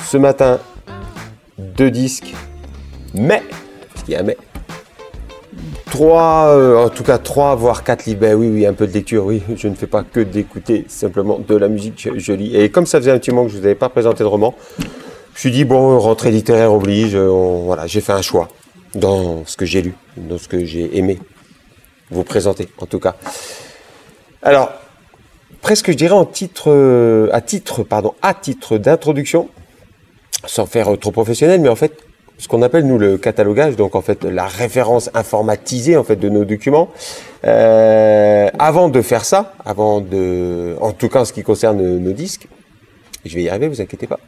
ce matin 2 disques, mais, parce qu'il y a un mais, 3, en tout cas 3 voire 4 livres. Ben oui, un peu de lecture, oui. Je ne fais pas que d'écouter simplement de la musique, je lis. Et comme ça faisait un petit moment que je ne vous avais pas présenté de roman, je me suis dit, bon, rentrée littéraire oblige, voilà, j'ai fait un choix dans ce que j'ai lu, dans ce que j'ai aimé vous présenter, en tout cas. Alors, presque, je dirais, à titre d'introduction, sans faire trop professionnel, mais en fait, ce qu'on appelle, nous, le catalogage, donc en fait, la référence informatisée, en fait, de nos documents. Avant de faire ça, en tout cas, en ce qui concerne nos disques, je vais y arriver, vous inquiétez pas.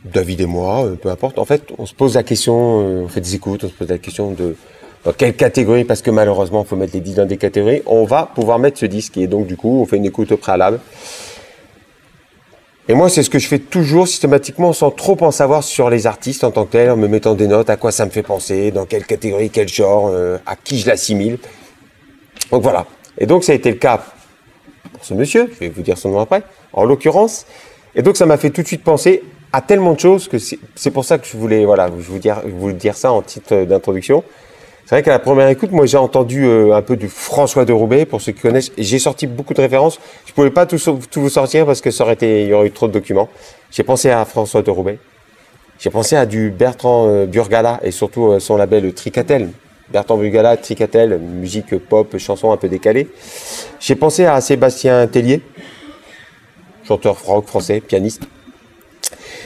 David et moi, peu importe. En fait, on se pose la question, on fait des écoutes, on se pose la question de dans quelle catégorie, parce que malheureusement, il faut mettre les disques dans des catégories, on va pouvoir mettre ce disque. Et donc, du coup, on fait une écoute au préalable. Et moi, c'est ce que je fais toujours systématiquement, sans trop en savoir sur les artistes en tant que tels, en me mettant des notes, à quoi ça me fait penser, dans quelle catégorie, quel genre, à qui je l'assimile. Donc voilà. Et donc, ça a été le cas pour ce monsieur, je vais vous dire son nom après, en l'occurrence. Et donc, ça m'a fait tout de suite penser à tellement de choses que c'est pour ça que je voulais, voilà, vous dire ça en titre d'introduction. C'est vrai qu'à la première écoute, moi, j'ai entendu un peu du François de Roubaix, pour ceux qui connaissent. J'ai sorti beaucoup de références. Je pouvais pas tout vous sortir parce que il y aurait eu trop de documents. J'ai pensé à François de Roubaix. J'ai pensé à du Bertrand Burgala et surtout son label Tricatel. Bertrand Burgala, Tricatel, musique pop, chanson un peu décalée. J'ai pensé à Sébastien Tellier, chanteur rock français, pianiste.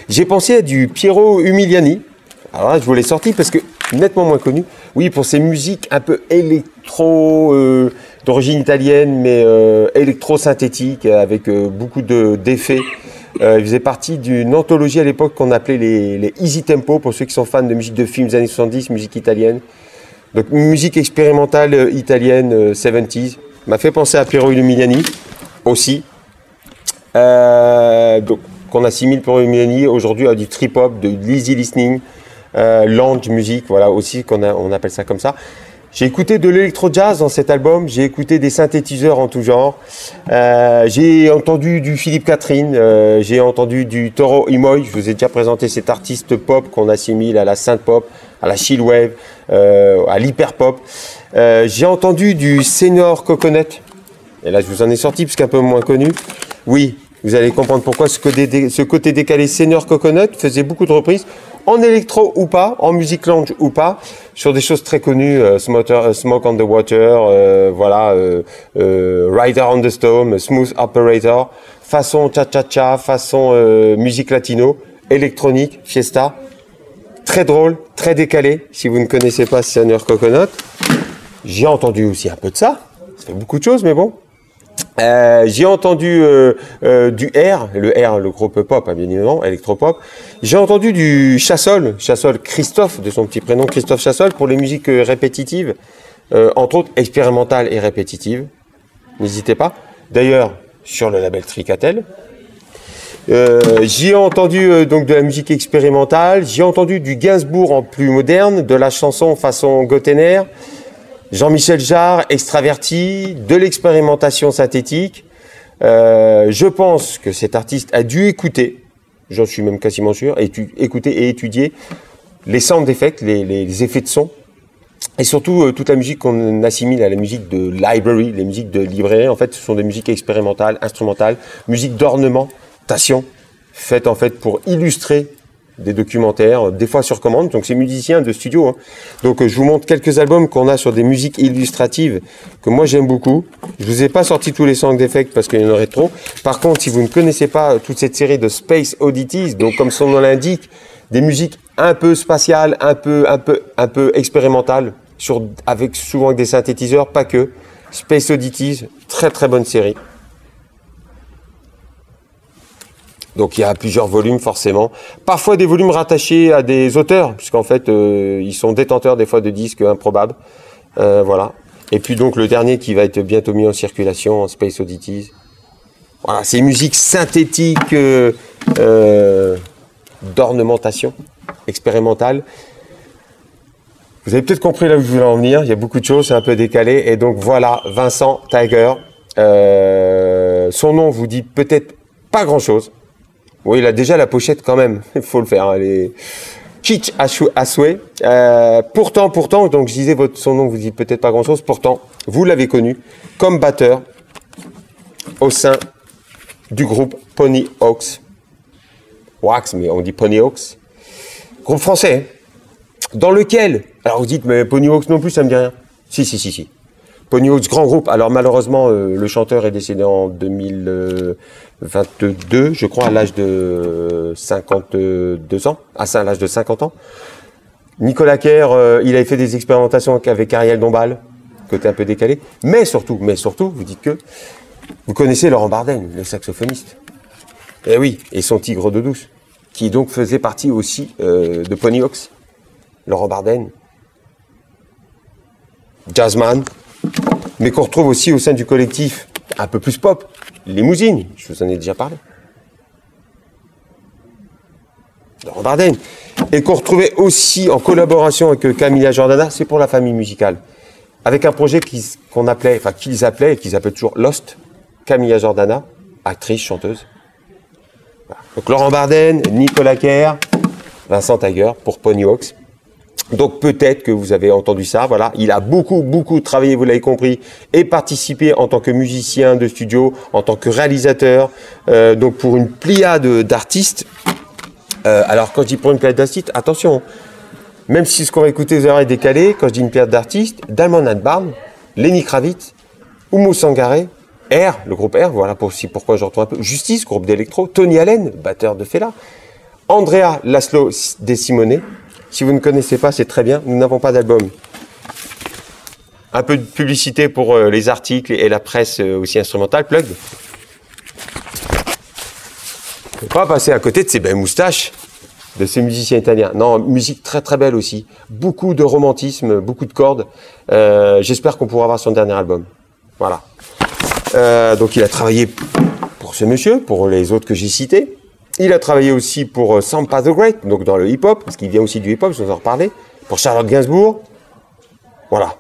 J'ai pensé à du Piero Umiliani. Alors là, je vous l'ai sorti parce que nettement moins connu. Oui, pour ses musiques un peu électro, d'origine italienne, mais électro-synthétique, avec beaucoup d'effets. Il faisait partie d'une anthologie à l'époque qu'on appelait les Easy Tempo, pour ceux qui sont fans de musique de films des années 70, musique italienne. Donc, musique expérimentale italienne, 70s. M'a fait penser à Piero Umiliani, aussi. Donc, qu'on assimile Piero Umiliani aujourd'hui à du trip-hop, de l'easy listening. Lounge musique, voilà aussi on appelle ça comme ça. J'ai écouté de l'électro-jazz dans cet album, j'ai écouté des synthétiseurs en tout genre, j'ai entendu du Philippe Catherine, j'ai entendu du Toro y Moi. Je vous ai déjà présenté cet artiste pop qu'on assimile à la synth-pop, à la chill-wave, à l'hyper-pop. J'ai entendu du Senior Coconut, et là je vous en ai sorti puisqu'un peu moins connu. Oui, vous allez comprendre pourquoi ce côté décalé Senior Coconut faisait beaucoup de reprises, en électro ou pas, en musique lounge ou pas, sur des choses très connues, Smoke on the Water, voilà, Rider on the Storm, Smooth Operator, façon cha-cha-cha, façon musique latino, électronique, fiesta, très drôle, très décalé, si vous ne connaissez pas Senior Coconut. J'ai entendu aussi un peu de ça fait beaucoup de choses, mais bon. J'ai entendu du R, le groupe pop, hein, bien évidemment, électropop. J'ai entendu du Chassol Christophe, de son petit prénom, Christophe Chassol, pour les musiques répétitives, entre autres expérimentales et répétitives. N'hésitez pas. D'ailleurs, sur le label Tricatel. J'ai entendu donc de la musique expérimentale. J'ai entendu du Gainsbourg en plus moderne, de la chanson façon Gottener. Jean-Michel Jarre, extraverti, de l'expérimentation synthétique. Je pense que cet artiste a dû écouter, j'en suis même quasiment sûr, écouter et étudier les sound effects, les effets de son, et surtout toute la musique qu'on assimile à la musique de library, les musiques de librairie. En fait, ce sont des musiques expérimentales, instrumentales, musique d'ornementation, faites en fait pour illustrer des documentaires, des fois sur commande. Donc c'est musicien de studio, hein. Donc je vous montre quelques albums qu'on a sur des musiques illustratives que moi j'aime beaucoup. Je vous ai pas sorti tous les sound effects parce qu'il y en aurait trop. Par contre, si vous ne connaissez pas toute cette série de Space Oddities, donc comme son nom l'indique, des musiques un peu spatiales, un peu expérimentales, avec souvent des synthétiseurs, pas que. Space Oddities, très très bonne série. Donc il y a plusieurs volumes forcément, parfois des volumes rattachés à des auteurs, puisqu'en fait ils sont détenteurs des fois de disques improbables, voilà. Et puis donc le dernier qui va être bientôt mis en circulation, Space Oddities. Voilà, c'est une musique synthétique d'ornementation expérimentale. Vous avez peut-être compris là où je voulais en venir, il y a beaucoup de choses, c'est un peu décalé. Et donc voilà, Vincent Tiger, son nom vous dit peut-être pas grand-chose. Oui, il a déjà la pochette quand même. Il faut le faire. Elle est kitsch à souhait. Pourtant, donc je disais son nom, vous dites peut-être pas grand-chose. Pourtant, vous l'avez connu comme batteur au sein du groupe Pony Hawks. Wax, mais on dit Pony Hawks. Groupe français, dans lequel, alors vous dites, mais Pony Hawks non plus, ça me dit rien. Si. Pony Hawks, grand groupe. Alors malheureusement, le chanteur est décédé en 2022, je crois, à l'âge de 52 ans, à l'âge de 50 ans. Nicolas Kerr, il avait fait des expérimentations avec Ariel Dombal, côté un peu décalé. Mais surtout, vous dites que vous connaissez Laurent Bardenne, le saxophoniste. Eh oui, et son tigre de douce, qui donc faisait partie aussi de Pony Hawks. Laurent Bardenne, jazzman, mais qu'on retrouve aussi au sein du collectif un peu plus pop, Limousine, je vous en ai déjà parlé. Laurent Bardenne, et qu'on retrouvait aussi en collaboration avec Camilla Jordana, c'est pour la famille musicale, avec un projet qu'ils appelaient et qu'ils appellent toujours Lost, Camilla Jordana, actrice, chanteuse. Voilà. Donc Laurent Bardenne, Nicolas Kerr, Vincent Tiger pour Pony Hawks. Donc peut-être que vous avez entendu ça, voilà. Il a beaucoup travaillé, vous l'avez compris, et participé en tant que musicien de studio, en tant que réalisateur, donc pour une pléiade d'artistes. Alors quand je dis pour une pléiade d'artistes, attention, même si ce qu'on va écouter vous est décalé, quand je dis une pléiade d'artistes, Damon Albarn, Lenny Kravitz, Oumou Sangaré, R, le groupe R, voilà pourquoi je retourne un peu, Justice, groupe d'électro, Tony Allen, batteur de Fela, Andrea Laszlo De Simone. Si vous ne connaissez pas, c'est très bien, nous n'avons pas d'album. Un peu de publicité pour les articles et la presse aussi instrumentale, plug. On ne peut pas passer à côté de ces belles moustaches, de ces musiciens italiens. Non, musique très belle aussi. Beaucoup de romantisme, beaucoup de cordes. J'espère qu'on pourra avoir son dernier album. Voilà. Donc il a travaillé pour ce monsieur, pour les autres que j'ai cités. Il a travaillé aussi pour Sampa the Great, donc dans le hip-hop, parce qu'il vient aussi du hip-hop, je vous en reparler. Pour Charlotte Gainsbourg. Voilà.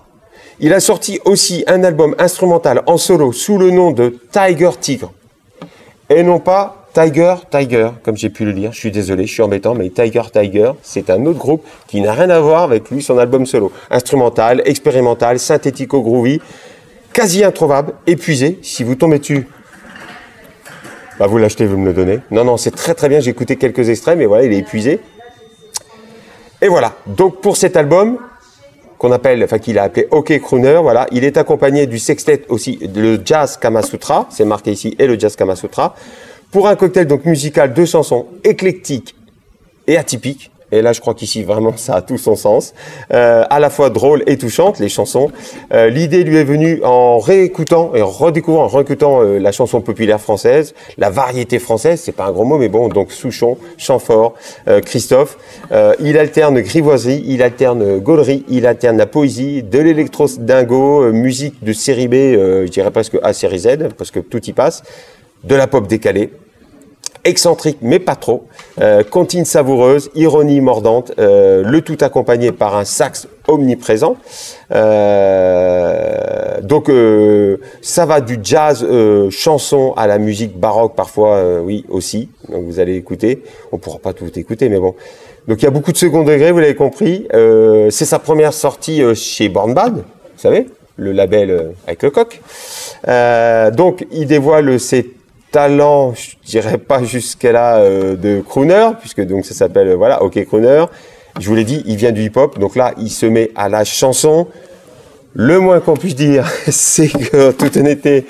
Il a sorti aussi un album instrumental en solo sous le nom de Tiger Tigre. Et non pas Tiger, comme j'ai pu le lire. Je suis désolé, je suis embêtant, mais Tiger, c'est un autre groupe qui n'a rien à voir avec lui, son album solo. Instrumental, expérimental, synthético-groovy, quasi introuvable, épuisé. Si vous tombez dessus, bah vous l'achetez, vous me le donnez. Non, c'est très bien, j'ai écouté quelques extraits, mais voilà, il est épuisé. Et voilà, donc pour cet album, qu'il a appelé OK Crooner, voilà, il est accompagné du sextet aussi, le Jazz Kama Sutra, c'est marqué ici, et le Jazz Kama Sutra, pour un cocktail donc musical de chansons éclectiques et atypiques. Et là, je crois qu'ici, vraiment, ça a tout son sens. À la fois drôle et touchante, les chansons. L'idée lui est venue en réécoutant et en redécouvrant, la chanson populaire française, la variété française, c'est pas un gros mot, mais bon, donc Souchon, Chamfort, Christophe. Il alterne grivoiserie, il alterne gaulerie, il alterne la poésie, de l'électro dingo, musique de série B, je dirais presque A série Z, parce que tout y passe, de la pop décalée. Excentrique mais pas trop, comptine savoureuse, ironie mordante, le tout accompagné par un sax omniprésent. Donc ça va du jazz chanson à la musique baroque parfois, oui aussi. Donc vous allez écouter, on pourra pas tout écouter mais bon. Donc il y a beaucoup de second degré, vous l'avez compris. C'est sa première sortie chez Born Bad, vous savez, le label avec le coq. Donc il dévoile ses talent, je dirais pas jusqu'à là de crooner, puisque donc ça s'appelle voilà OK Crooner. Je vous l'ai dit, il vient du hip-hop, donc là il se met à la chanson. Le moins qu'on puisse dire, c'est que toute honnêteté,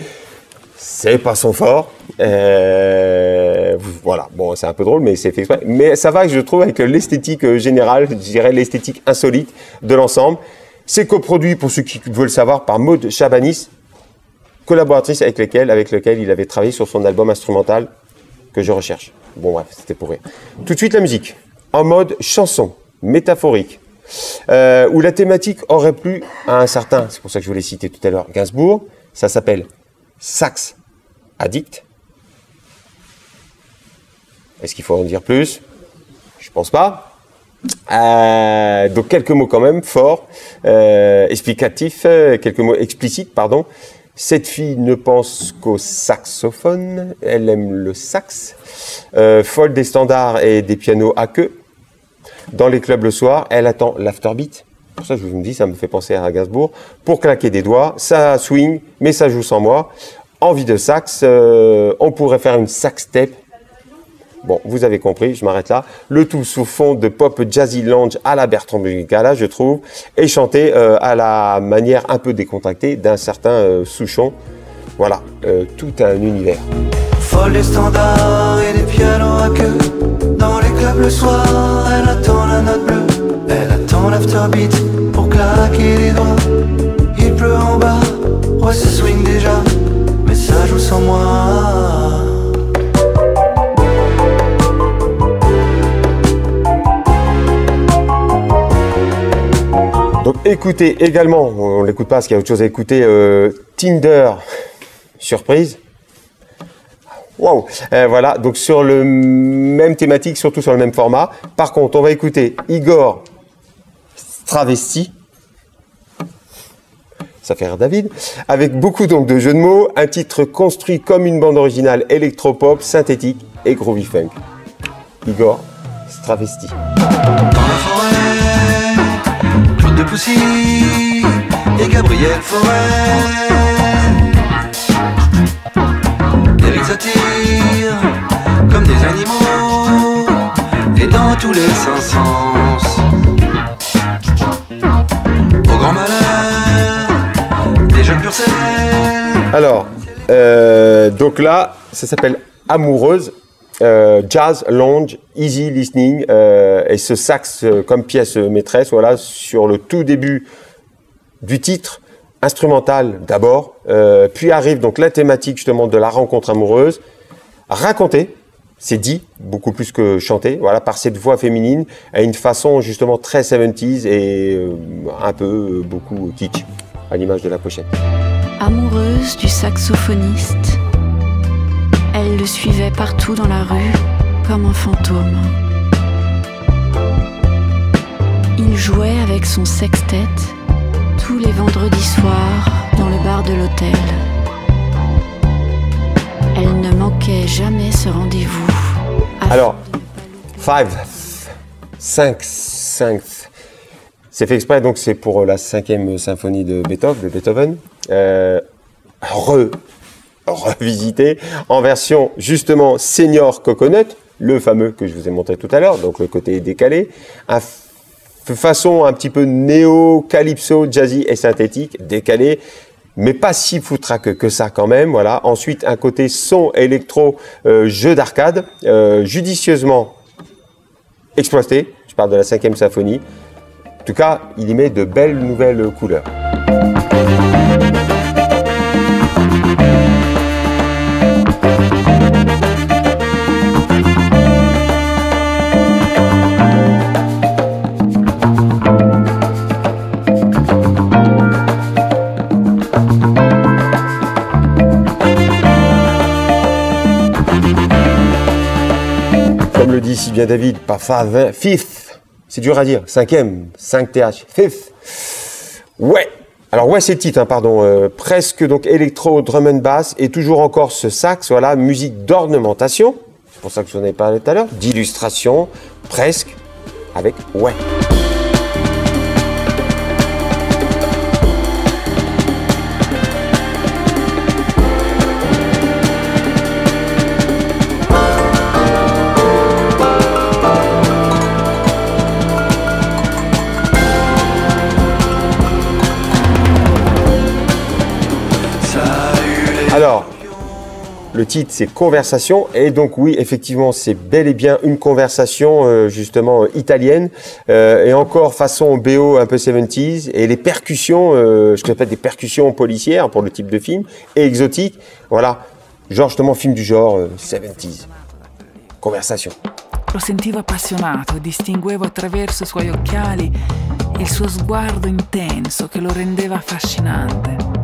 c'est pas son fort. Voilà, bon c'est un peu drôle, mais c'est fait exprès. Mais ça va, je trouve, avec l'esthétique générale, je dirais l'esthétique insolite de l'ensemble. C'est coproduit, pour ceux qui veulent savoir, par Maud Chabanis, collaboratrice avec lequel il avait travaillé sur son album instrumental que je recherche. Bon bref, c'était pour rire. Tout de suite la musique, en mode chanson, métaphorique, où la thématique aurait plu à un certain, c'est pour ça que je vous l'ai cité tout à l'heure, Gainsbourg. Ça s'appelle Sax Addict. Est-ce qu'il faut en dire plus? Je pense pas. Donc quelques mots quand même forts, explicatifs, quelques mots explicites, pardon. Cette fille ne pense qu'au saxophone, elle aime le sax, folle des standards et des pianos à queue. Dans les clubs le soir, elle attend l'afterbeat. Pour ça, je vous dis, ça me fait penser à Gainsbourg. Pour claquer des doigts, ça swing, mais ça joue sans moi. Envie de sax, on pourrait faire une sax tape. Bon, vous avez compris, je m'arrête là. Le tout sous fond de pop jazzy lounge à la Bertrand Musical, je trouve, et chanté à la manière un peu décontractée d'un certain Souchon. Voilà, tout un univers. Folle des standards et des pianos à queue. Dans les clubs le soir, elle attend la note bleue. Elle attend l'afterbeat pour claquer les doigts. Il pleut en bas, ouais ça swing déjà, mais ça joue sans moi. Donc écoutez également, on ne l'écoute pas parce qu'il y a autre chose à écouter, Tinder, surprise. Wow, voilà, donc sur le même thématique, surtout sur le même format. Par contre, on va écouter Igor Stravinsky, ça fait rire David, avec beaucoup donc de jeux de mots, un titre construit comme une bande originale électropop, synthétique et groovy funk. Igor Stravinsky. De Poussy et Gabriel Forêt. Eric s'attire comme des animaux et dans tous les sens. Au grand malheur des jeunes pur sel. Alors, donc là, ça s'appelle Amoureuse. Jazz, lounge, easy listening et ce sax comme pièce maîtresse, voilà, sur le tout début du titre, instrumental d'abord, puis arrive donc la thématique justement de la rencontre amoureuse, racontée, c'est dit, beaucoup plus que chanté, voilà, par cette voix féminine, à une façon justement très 70s et un peu beaucoup kitsch, à l'image de la pochette. Amoureuse du saxophoniste, elle le suivait partout dans la rue, comme un fantôme. Il jouait avec son sextet tous les vendredis soirs dans le bar de l'hôtel. Elle ne manquait jamais ce rendez-vous. Alors, 5, c'est fait exprès, donc c'est pour la 5e symphonie de Beethoven. Revisité en version justement Senior Coconut, le fameux que je vous ai montré tout à l'heure, donc le côté décalé, façon un petit peu néo-calypso, jazzy et synthétique, décalé, mais pas si foutraque que ça quand même, voilà. Ensuite, un côté son électro, jeu d'arcade, judicieusement exploité, je parle de la 5e symphonie. En tout cas, il y met de belles nouvelles couleurs. Le dit si bien David, pas fifth, c'est dur à dire, 5e, 5 TH, fifth, ouais, alors ouais c'est le titre, hein, pardon, presque donc électro, drum and bass, et toujours encore ce sax, voilà, musique d'ornementation, c'est pour ça que je vous en ai parlé tout à l'heure, d'illustration, presque, avec ouais. Alors, le titre c'est Conversation et donc oui effectivement c'est bel et bien une conversation justement italienne et encore façon BO un peu 70s et les percussions, je répète des percussions policières pour le type de film et exotiques, voilà, genre justement film du genre 70s. Conversation. Lo sentivo appassionato e distinguevo attraverso i suoi occhiali il suo sguardo intenso che lo rendeva affascinante.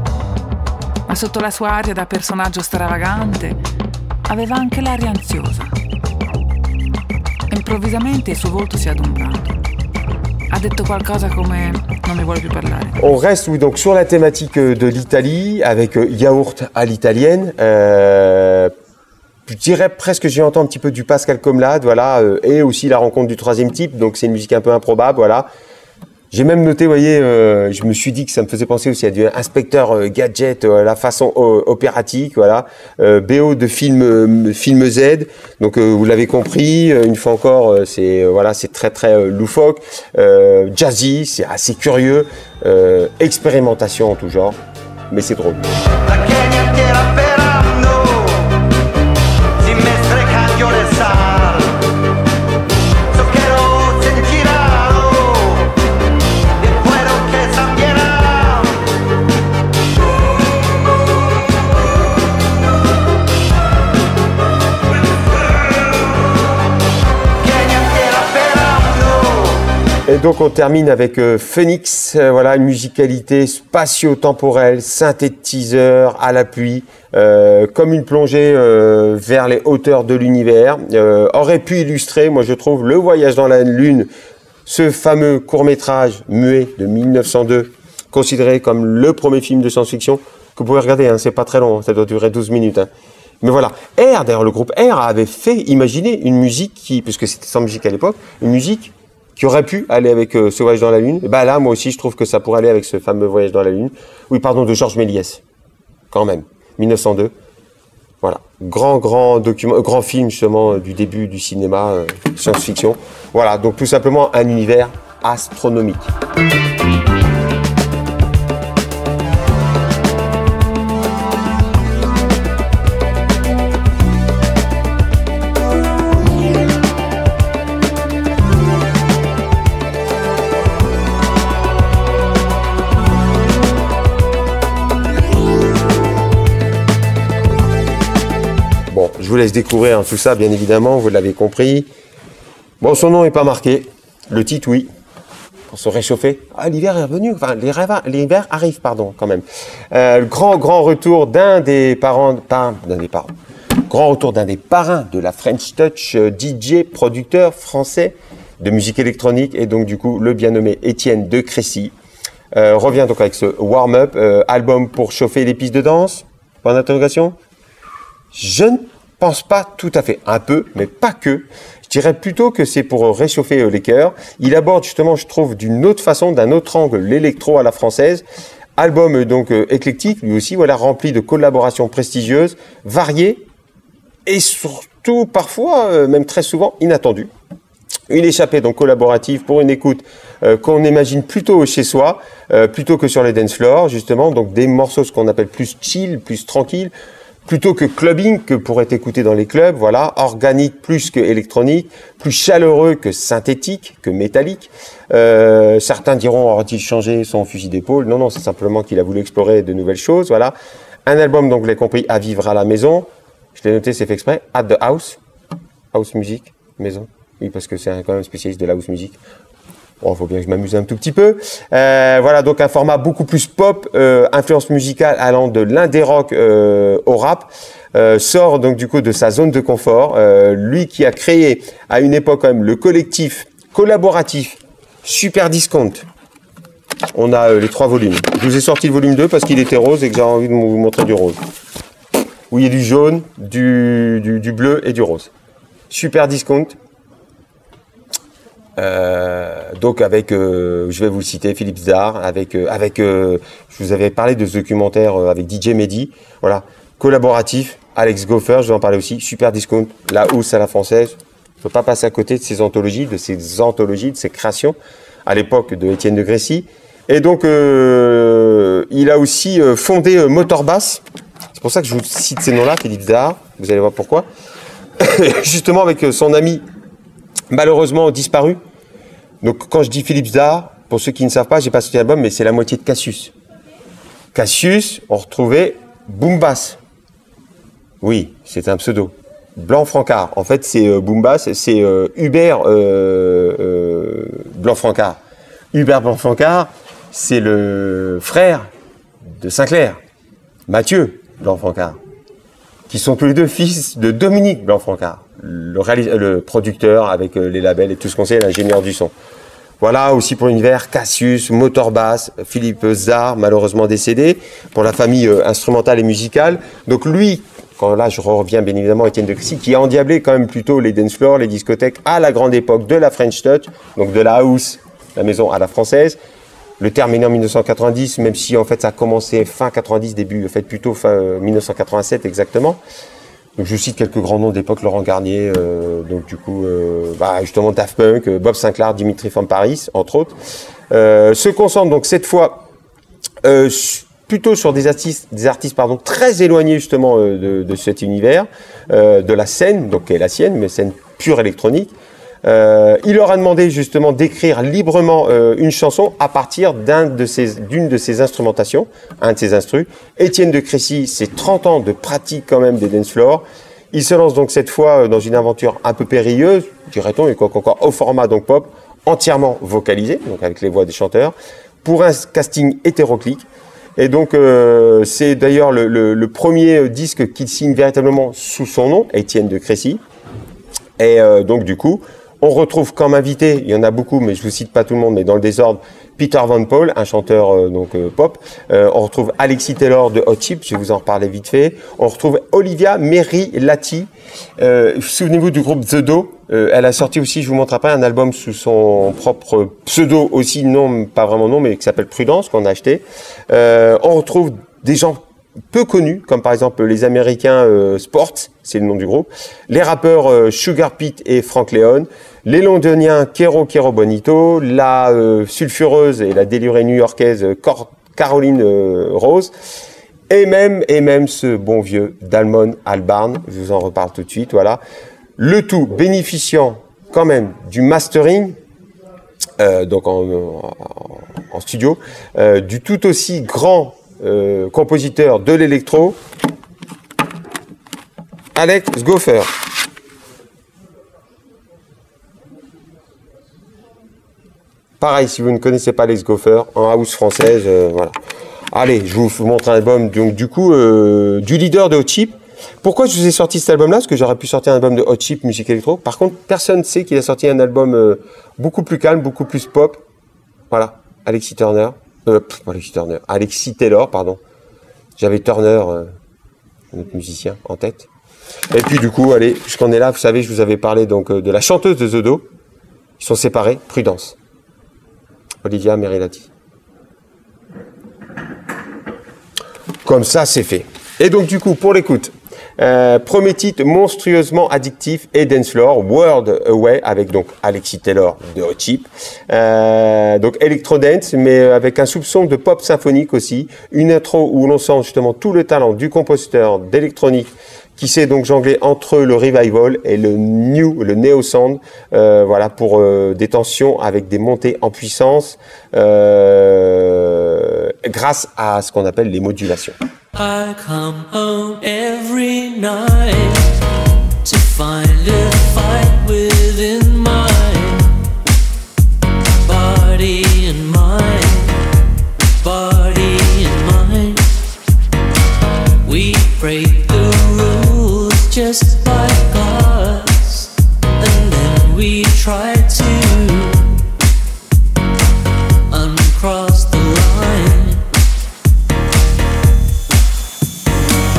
Ma sotto la sua aria da personaggio stravagante aveva anche l'aria ansiosa. Improvvisamente il suo volto si è adombrato. Ha detto qualcosa come non mi vuole più parlare. On reste oui, donc sur la thématique de l'Italie avec yaourt à l'italienne. Je dirais presque j'y entends un petit peu du Pascal Comlade, voilà, et aussi la rencontre du troisième type, donc c'est une musique un peu improbable, voilà. J'ai même noté, vous voyez, je me suis dit que ça me faisait penser aussi à du inspecteur gadget, la façon opératique, voilà. BO de film Z, donc vous l'avez compris, une fois encore, c'est voilà, c'est très très loufoque, jazzy, c'est assez curieux, expérimentation en tout genre, mais c'est drôle. Et donc on termine avec Phoenix, voilà, une musicalité spatio-temporelle, synthétiseur à l'appui, comme une plongée vers les hauteurs de l'univers. Aurait pu illustrer, moi je trouve, Le Voyage dans la Lune, ce fameux court-métrage muet de 1902, considéré comme le premier film de science-fiction, que vous pouvez regarder, hein, c'est pas très long, ça doit durer 12 minutes. Hein. Mais voilà, R, d'ailleurs le groupe R avait fait imaginer une musique qui, puisque c'était sans musique à l'époque, une musique qui aurait pu aller avec ce Voyage dans la Lune. Et ben là, moi aussi, je trouve que ça pourrait aller avec ce fameux Voyage dans la Lune. Oui, pardon, de Georges Méliès, quand même, 1902. Voilà, grand film justement du début du cinéma, science-fiction. Voilà, donc tout simplement un univers astronomique. Je vous laisse découvrir hein, tout ça, bien évidemment, vous l'avez compris. Bon, son nom n'est pas marqué. Le titre, oui. Pour se réchauffer. Ah, l'hiver est revenu. Enfin, l'hiver arrive, pardon, quand même. Grand retour d'un des parents. Grand retour d'un des parrains de la French Touch, DJ, producteur français de musique électronique. Et donc, du coup, le bien nommé Étienne de Crécy. Revient donc avec ce warm-up, album pour chauffer les pistes de danse. Point d'interrogation. Je ne pense pas tout à fait, un peu, mais pas que. Je dirais plutôt que c'est pour réchauffer les cœurs. Il aborde justement, je trouve, d'une autre façon, d'un autre angle, l'électro à la française. Album donc éclectique, lui aussi, voilà, rempli de collaborations prestigieuses, variées et surtout parfois, même très souvent, inattendues. Une échappée donc collaborative pour une écoute qu'on imagine plutôt chez soi, plutôt que sur les dance floors, justement. Donc des morceaux ce qu'on appelle plus chill, plus tranquille. Plutôt que clubbing, que pourrait écouter dans les clubs, voilà, organique plus que électronique, plus chaleureux que synthétique, que métallique. Certains diront, aurait-il changé son fusil d'épaule? Non, c'est simplement qu'il a voulu explorer de nouvelles choses, voilà. Un album, donc vous l'avez compris, à vivre à la maison. Je l'ai noté, c'est fait exprès. At the house. House music, maison. Oui, parce que c'est quand même spécialiste de la house music. Bon, faut bien que je m'amuse un tout petit peu. Voilà, donc un format beaucoup plus pop, influence musicale allant de l'indie rock au rap. Sort donc du coup de sa zone de confort. Lui qui a créé à une époque quand même le collectif collaboratif Super Discount. On a les 3 volumes. Je vous ai sorti le volume 2 parce qu'il était rose et que j'ai envie de vous montrer du rose. Où il y a du jaune, du bleu et du rose. Super Discount. Donc avec, je vais vous le citer, Philippe Zdar, je vous avais parlé de ce documentaire avec DJ Mehdi, voilà, collaboratif, Alex Goffer, je vais en parler aussi, Super Discount, la housse à la française, il ne faut pas passer à côté de ces anthologies, de ces créations, à l'époque de Étienne de Crécy, et donc il a aussi fondé Motorbass, c'est pour ça que je vous cite ces noms-là, Philippe Zdar, vous allez voir pourquoi, justement avec son ami malheureusement disparu. Donc quand je dis Philippe Zdar, pour ceux qui ne savent pas, j'ai pas sorti l'album, mais c'est la moitié de Cassius. Cassius, on retrouvait Boom Bass. Oui, c'est un pseudo. Blanc-Francard. En fait, c'est Boom Bass, c'est Hubert Blanc-Francard. Hubert Blanc-Francard, c'est le frère de Sinclair, Mathieu Blanc-Francard, qui sont tous les deux fils de Dominique Blanc-Francard, le producteur avec les labels et tout ce qu'on sait, l'ingénieur du son. Voilà, aussi pour l'univers, Cassius, Motorbass, Philippe Zar, malheureusement décédé, pour la famille instrumentale et musicale. Donc lui, quand là je reviens bien évidemment Étienne de Crécy, qui a endiablé quand même plutôt les dance floors, les discothèques à la grande époque de la French Touch, donc de la house, la maison à la française. Le terme est né en 1990, même si en fait ça a commencé fin 90, début, en fait plutôt fin 1987 exactement. Donc je cite quelques grands noms d'époque, Laurent Garnier, donc du coup, justement Daft Punk, Bob Sinclair, Dimitri From Paris, entre autres. Se concentre donc cette fois plutôt sur des artistes très éloignés justement de cet univers, de la scène, donc qui est la sienne, mais scène pure électronique. Il leur a demandé justement d'écrire librement une chanson à partir d'une de ses instrumentations, un de ses instrus. Étienne de Crécy, c'est 30 ans de pratique quand même des dance floors. Il se lance donc cette fois dans une aventure un peu périlleuse, dirait-on, et quoi qu'encore au format donc pop, entièrement vocalisé, donc avec les voix des chanteurs, pour un casting hétéroclite. Et donc c'est d'ailleurs le premier disque qu'il signe véritablement sous son nom, Étienne de Crécy. Et donc du coup, on retrouve comme invité, il y en a beaucoup, mais je vous cite pas tout le monde, mais dans le désordre, Peter Van Paul, un chanteur pop. On retrouve Alexis Taylor de Hot Chip, je vais vous en reparler vite fait. On retrouve Olivia Merilati. Souvenez-vous du groupe The Do. Elle a sorti aussi, je vous montre après, un album sous son propre pseudo aussi, non, pas vraiment non, mais qui s'appelle Prudence, qu'on a acheté. On retrouve des gens peu connus, comme par exemple les Américains Sports, c'est le nom du groupe, les rappeurs Sugar Pete et Frank Leon, les Londoniens Kero Bonito, la sulfureuse et la délurée new-yorkaise Caroline Rose, et même ce bon vieux Damon Albarn, je vous en reparle tout de suite, voilà. Le tout bénéficiant quand même du mastering, donc en studio, du tout aussi grand compositeur de l'électro, Alex Gopher. Pareil, si vous ne connaissez pas Alex Gopher, en house française, voilà. Allez, je vous montre un album donc, du coup du leader de Hot Chip. Pourquoi je vous ai sorti cet album-là? Parce que j'aurais pu sortir un album de Hot Chip, musique électro. Par contre, personne ne sait qu'il a sorti un album beaucoup plus calme, beaucoup plus pop. Voilà, Alexis Taylor, pardon. J'avais Turner, notre musicien, en tête. Et puis du coup, allez, puisqu'on est là, vous savez, je vous avais parlé donc de la chanteuse de The Do. Ils sont séparés, Prudence. Olivia Merilati. Comme ça, c'est fait. Et donc du coup, pour l'écoute, premier titre monstrueusement addictif et dancefloor, World Away, avec donc Alexis Taylor de Hot Chip. Donc electro-dance, mais avec un soupçon de pop symphonique aussi. Une intro où l'on sent justement tout le talent du compositeur d'électronique qui sait donc jongler entre le revival et le neo sound, voilà, pour des tensions avec des montées en puissance grâce à ce qu'on appelle les modulations. I come home every night to find a fight within my body and mind, body and mind. We break the rules just like us, and then we try to uncross the line.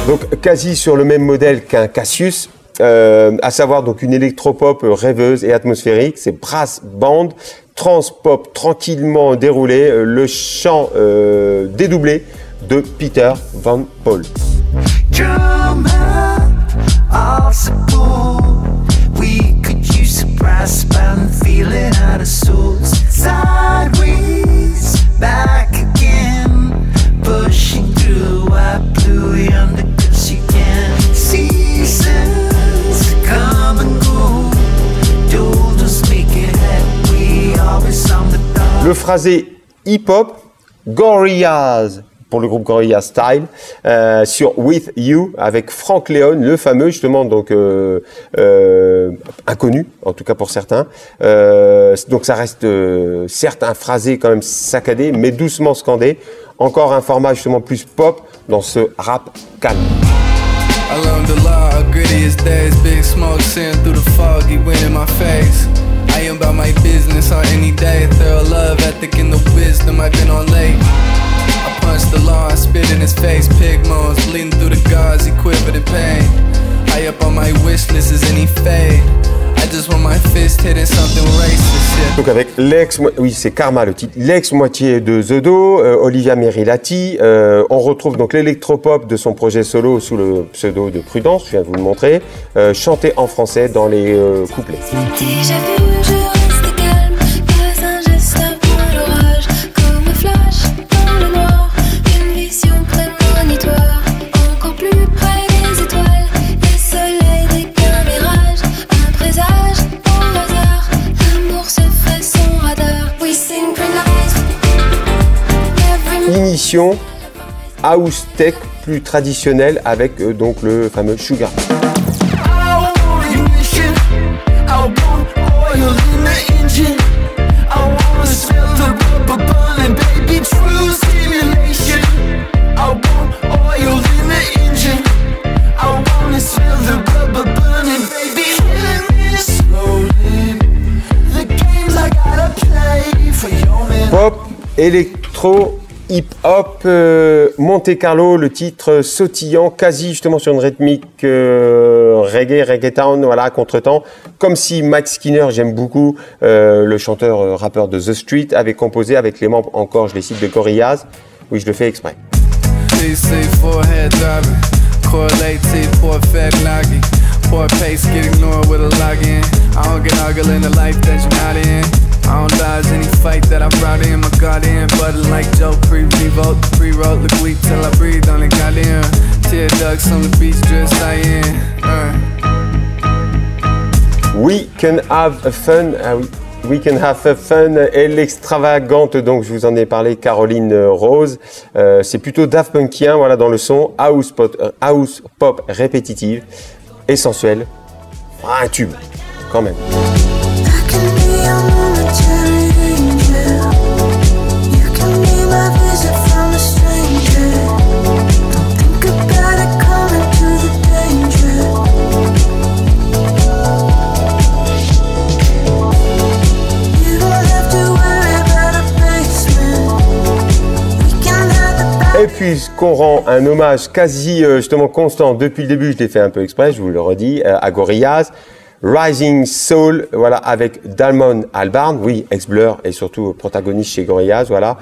Donc quasi sur le même modèle qu'un Cassius, à savoir donc une électropop rêveuse et atmosphérique, c'est brass band, trans-pop tranquillement déroulé, le chant dédoublé de Peter Van Paul. Le phrasé hip-hop, Gorillaz, pour le groupe Gorillaz Style, sur With You, avec Frank Leon, le fameux, justement, donc inconnu, en tout cas pour certains. Donc ça reste, certes, un phrasé quand même saccadé, mais doucement scandé. Encore un format, justement, plus pop dans ce rap calme. I learned the law, gritty as days, big smoke seeing through the foggy wind in my face. I am about my business on any day. Thorough love, ethic, and the wisdom. I've been on late. I punch the law, I spit in his face. Pig moans, bleeding through the gauze, he quivered in pain. High up on my wish list is any fade. I just want my fist hitting something racist, yeah. Donc avec oui c'est Karma le titre, l'ex-moitié de The Do, Olivia Merilati, on retrouve donc l'électropop de son projet solo sous le pseudo de Prudence, je viens de vous le montrer, chanté en français dans les couplets. Déjà vu, je reste calme, pas un geste avant l'orage, comme un flash dans le noir, une vision prémonitoire, encore plus près des étoiles, des soleils, des camérages, un présage au hasard, l'amour se fait son radar, we synchronize. Ignition, house tech plus traditionnelle avec donc le fameux Sugar. Pop, électro, hip-hop, Monte Carlo, le titre sautillant, quasi justement sur une rythmique reggaeton, voilà, contre-temps. Comme si Max Skinner, j'aime beaucoup, le chanteur rappeur de The Street, avait composé avec les membres, encore je les cite, de Gorillaz. Oui, je le fais exprès. Poor pace, get ignored with a login. I don't get ugly in the life that you're not in. I don't dodge any fight that I brought in. My guardian, but like Joe pre-revolt, pre-roll, look weak till I breathe on the goddamn. Tear ducts on the beach, dressed I in. We can have fun. Ah oui. We can have fun et l'extravagante, donc je vous en ai parlé, Caroline Rose. C'est plutôt Daft Punkien, voilà, dans le son, house pop répétitive, et sensuelle. Un tube, quand même. Et puis qu'on rend un hommage quasi justement constant depuis le début, je l'ai fait un peu exprès, je vous le redis, à Gorillaz, Rising Soul, voilà, avec Damon Albarn, oui, ex-Blur et surtout protagoniste chez Gorillaz, voilà,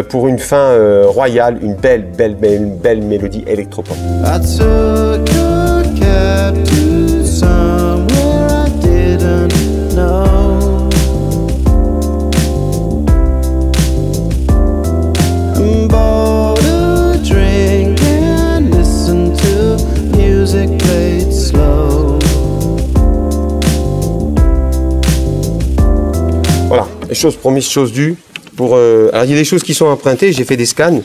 pour une fin royale, une belle mélodie électropop. Voilà, chose promise, chose due. Alors il y a des choses qui sont empruntées, j'ai fait des scans,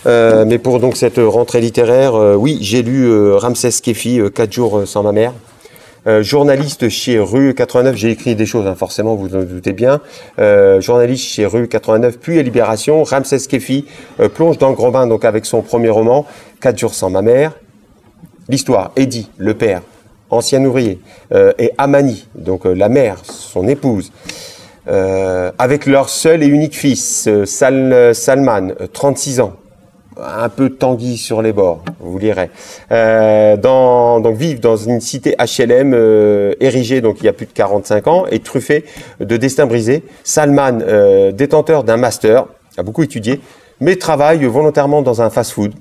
mais pour donc cette rentrée littéraire, oui, j'ai lu Ramsès Kefi, 4 jours sans ma mère. Journaliste chez Rue 89, j'ai écrit des choses, hein, forcément, vous en doutez bien. Journaliste chez Rue 89, puis à Libération, Ramsès Kefi plonge dans le grand bain donc avec son premier roman, 4 jours sans ma mère. L'histoire, Eddie, le père, ancien ouvrier, et Amani, donc la mère, son épouse, avec leur seul et unique fils, Salman, 36 ans, un peu Tanguy sur les bords, vous lirez. Donc vivent dans une cité HLM érigée donc il y a plus de 45 ans et truffée de destins brisés. Salman, détenteur d'un master, a beaucoup étudié, mais travaille volontairement dans un fast-food.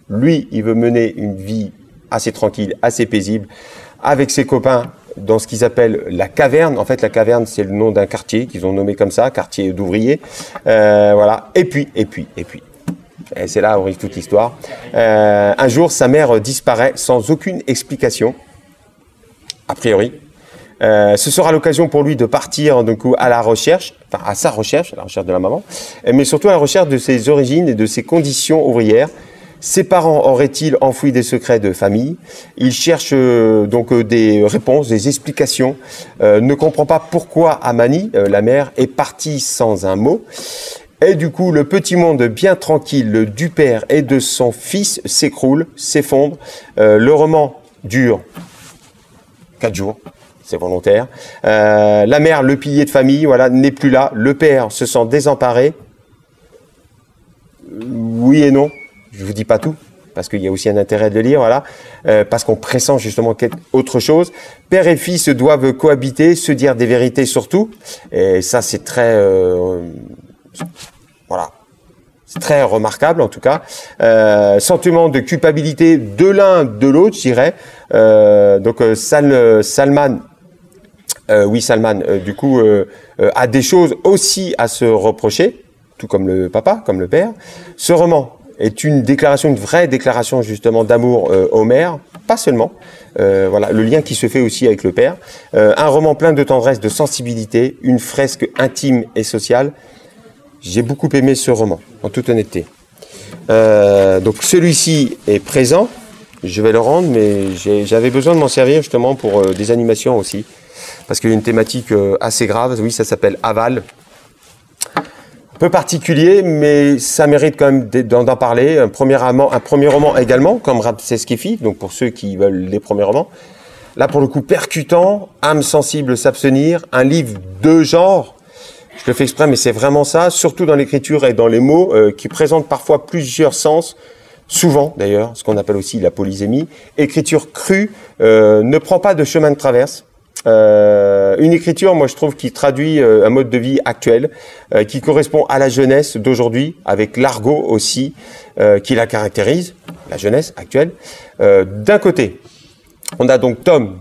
Lui, il veut mener une vie assez tranquille, assez paisible, avec ses copains dans ce qu'ils appellent la caverne. En fait, la caverne, c'est le nom d'un quartier qu'ils ont nommé comme ça, quartier d'ouvriers. Voilà. Et puis, et c'est là où arrive toute l'histoire. Un jour, sa mère disparaît sans aucune explication, a priori. Ce sera l'occasion pour lui de partir du coup, à la recherche de la maman, mais surtout à la recherche de ses origines et de ses conditions ouvrières. Ses parents auraient-ils enfoui des secrets de famille? Il cherche donc des réponses, des explications. Ne comprend pas pourquoi Amani, la mère, est partie sans un mot. Et du coup, le petit monde bien tranquille du père et de son fils s'écroule, s'effondre. Le roman dure 4 jours. c'est volontaire. La mère, le pilier de famille, voilà, n'est plus là. Le père se sent désemparé. Oui et non. Je vous dis pas tout, parce qu'il y a aussi un intérêt de le lire, voilà. Parce qu'on pressent justement autre chose. Père et fils doivent cohabiter, se dire des vérités surtout. Et ça, c'est très... voilà. C'est très remarquable en tout cas. Sentiment de culpabilité de l'un, de l'autre, je dirais. Donc Salman, du coup, a des choses aussi à se reprocher, tout comme le papa, comme le père. Ce roman est une vraie déclaration justement d'amour au mère, pas seulement. Voilà, le lien qui se fait aussi avec le père. Un roman plein de tendresse, de sensibilité, une fresque intime et sociale. J'ai beaucoup aimé ce roman, en toute honnêteté. Donc celui-ci est présent, je vais le rendre, mais j'avais besoin de m'en servir justement pour des animations aussi, parce qu'il y a une thématique assez grave. Oui, ça s'appelle Aval. Un peu particulier, mais ça mérite quand même d'en parler. Un premier roman également, comme Rapseskefi, donc pour ceux qui veulent les premiers romans. Là, pour le coup, percutant, âme sensible s'abstenir, un livre de genre. Je le fais exprès, mais c'est vraiment ça, surtout dans l'écriture et dans les mots, qui présentent parfois plusieurs sens, souvent d'ailleurs, ce qu'on appelle aussi la polysémie. Écriture crue, ne prend pas de chemin de traverse. Une écriture, moi je trouve, qui traduit un mode de vie actuel, qui correspond à la jeunesse d'aujourd'hui, avec l'argot aussi, qui la caractérise, la jeunesse actuelle. D'un côté, on a donc Tom.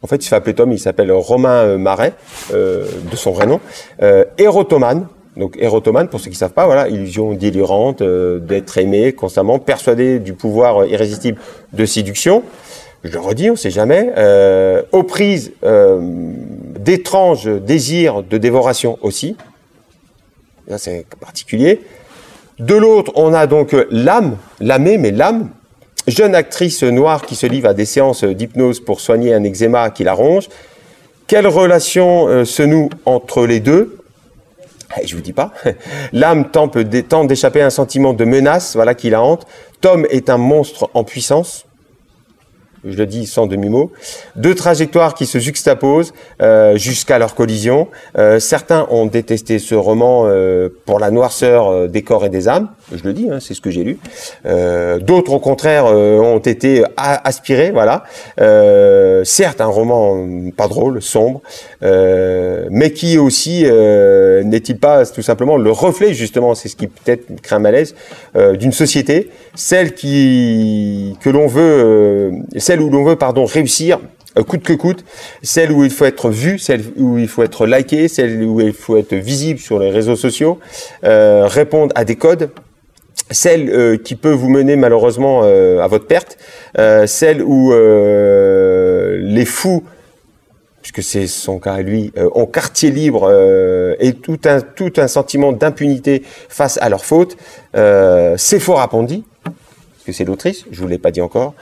En fait, il se fait appeler Tom, il s'appelle Romain Marais, de son vrai nom. Érotomane, donc érotomane, pour ceux qui ne savent pas, voilà, illusion délirante, d'être aimé constamment, persuadé du pouvoir irrésistible de séduction. Je le redis, on ne sait jamais. Aux prises d'étranges désirs de dévoration aussi. Là, c'est particulier. De l'autre, on a donc l'âme, l'âmée, mais l'âme. Jeune actrice noire qui se livre à des séances d'hypnose pour soigner un eczéma qui la ronge. Quelle relation se noue entre les deux? Je vous dis pas. L'âme tente d'échapper à un sentiment de menace, voilà, qui la hante. Tom est un monstre en puissance. Je le dis sans demi-mot. Deux trajectoires qui se juxtaposent jusqu'à leur collision. Certains ont détesté ce roman pour la noirceur des corps et des âmes. Je le dis, hein, c'est ce que j'ai lu. D'autres, au contraire, ont été aspirés. Voilà. Certes, un roman pas drôle, sombre, mais qui aussi n'est-il pas tout simplement le reflet, justement, c'est ce qui peut-être crée un malaise, d'une société, celle où l'on veut réussir coûte que coûte, celle où il faut être vu, celle où il faut être liké, celle où il faut être visible sur les réseaux sociaux, répondre à des codes, celle qui peut vous mener malheureusement à votre perte, celle où les fous, puisque c'est son cas à lui, ont quartier libre et tout un sentiment d'impunité face à leurs fautes. Sephora Pandi, que c'est l'autrice, je vous l'ai pas dit encore,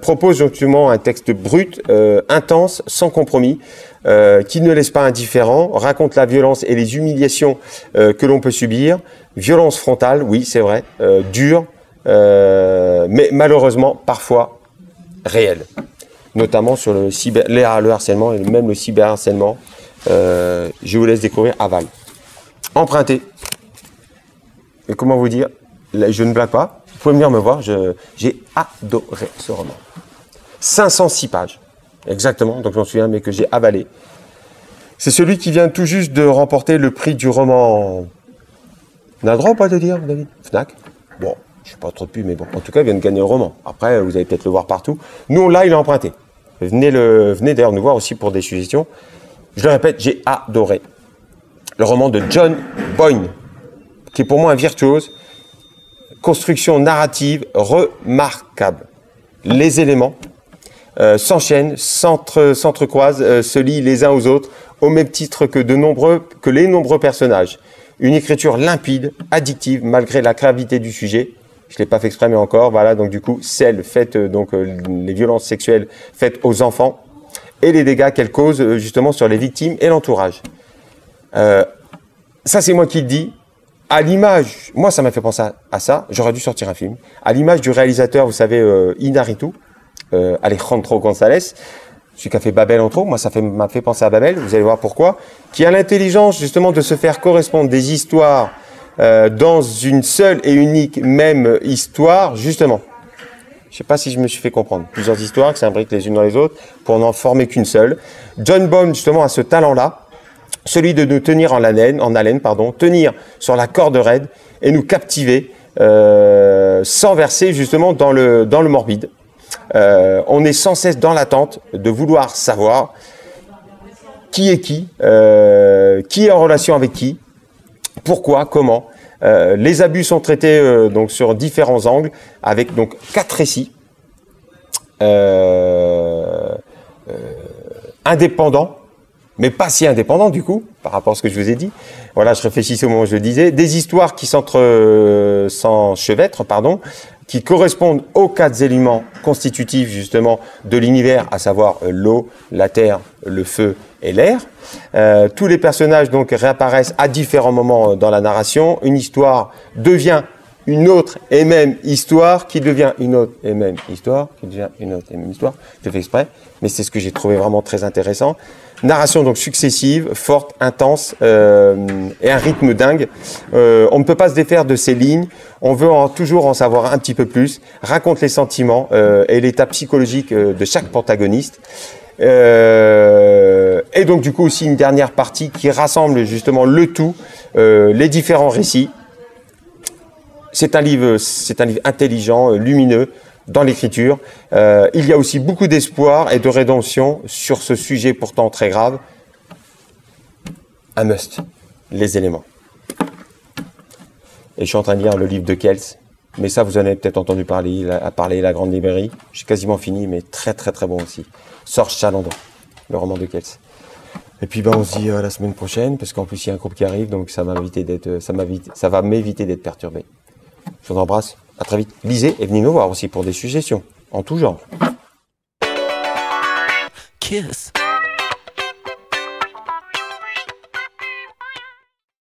propose justement un texte brut, intense, sans compromis, qui ne laisse pas indifférent, raconte la violence et les humiliations que l'on peut subir, violence frontale, oui c'est vrai, dure, mais malheureusement parfois réelle, notamment sur le harcèlement et même le cyberharcèlement. Je vous laisse découvrir Aval. Emprunté. Et comment vous dire, je ne blague pas. Vous pouvez venir me voir, j'ai adoré ce roman. 506 pages, exactement, donc j'en souviens, mais que j'ai avalé. C'est celui qui vient tout juste de remporter le prix du roman. On a le droit ou pas de dire, David? Fnac? Bon, je ne suis pas trop de pub, mais bon, en tout cas, il vient de gagner le roman. Après, vous allez peut-être le voir partout. Nous, là, il a emprunté. Venez d'ailleurs nous voir aussi pour des suggestions. Je le répète, j'ai adoré. Le roman de John Boyne, qui est pour moi un virtuose. Construction narrative remarquable. Les éléments s'enchaînent, s'entrecroisent, se lient les uns aux autres, au même titre que les nombreux personnages. Une écriture limpide, addictive, malgré la gravité du sujet. Je ne l'ai pas fait exprès, mais encore, voilà, donc du coup, les violences sexuelles faites aux enfants et les dégâts qu'elles causent justement sur les victimes et l'entourage. Ça, c'est moi qui le dis. À l'image, moi ça m'a fait penser à ça, j'aurais dû sortir un film, à l'image du réalisateur, vous savez, Inarritu, Alejandro González, celui qui a fait Babel entre autres, moi ça m'a fait penser à Babel, vous allez voir pourquoi, qui a l'intelligence justement de se faire correspondre des histoires dans une seule et unique même histoire, justement. Je ne sais pas si je me suis fait comprendre. Plusieurs histoires qui s'imbriquent les unes dans les autres pour n'en former qu'une seule. John Bonham, justement, a ce talent-là, celui de nous tenir en haleine, tenir sur la corde raide et nous captiver sans verser justement dans le morbide. On est sans cesse dans l'attente de vouloir savoir qui est qui est en relation avec qui, pourquoi, comment. Les abus sont traités donc sur différents angles, avec donc 4 récits indépendants, mais pas si indépendants du coup, par rapport à ce que je vous ai dit. Voilà, je réfléchissais au moment où je le disais. Des histoires qui s'enchevêtrent, qui correspondent aux 4 éléments constitutifs justement de l'univers, à savoir l'eau, la terre, le feu et l'air. Tous les personnages donc réapparaissent à différents moments dans la narration. Une histoire devient une autre et même histoire, qui devient une autre et même histoire, qui devient une autre et même histoire. Je fais exprès, mais c'est ce que j'ai trouvé vraiment très intéressant. Narration donc successive, forte, intense et un rythme dingue. On ne peut pas se défaire de ces lignes. On veut toujours en savoir un petit peu plus. Raconte les sentiments et l'état psychologique de chaque protagoniste. Et donc du coup aussi une dernière partie qui rassemble justement le tout, les différents récits. C'est un livre intelligent, lumineux dans l'écriture. Il y a aussi beaucoup d'espoir et de rédemption sur ce sujet pourtant très grave. Un must, les éléments. Et je suis en train de lire le livre de Kells, mais ça vous en avez peut-être entendu parler, La Grande Librairie. J'ai quasiment fini, mais très très très bon aussi. Sorge Chalandon, le roman de Kells. Et puis on se dit la semaine prochaine, parce qu'en plus il y a un groupe qui arrive, donc ça va m'éviter d'être perturbé. Je vous embrasse, à très vite. Lisez et venez nous voir aussi pour des suggestions, en tout genre. Kiss.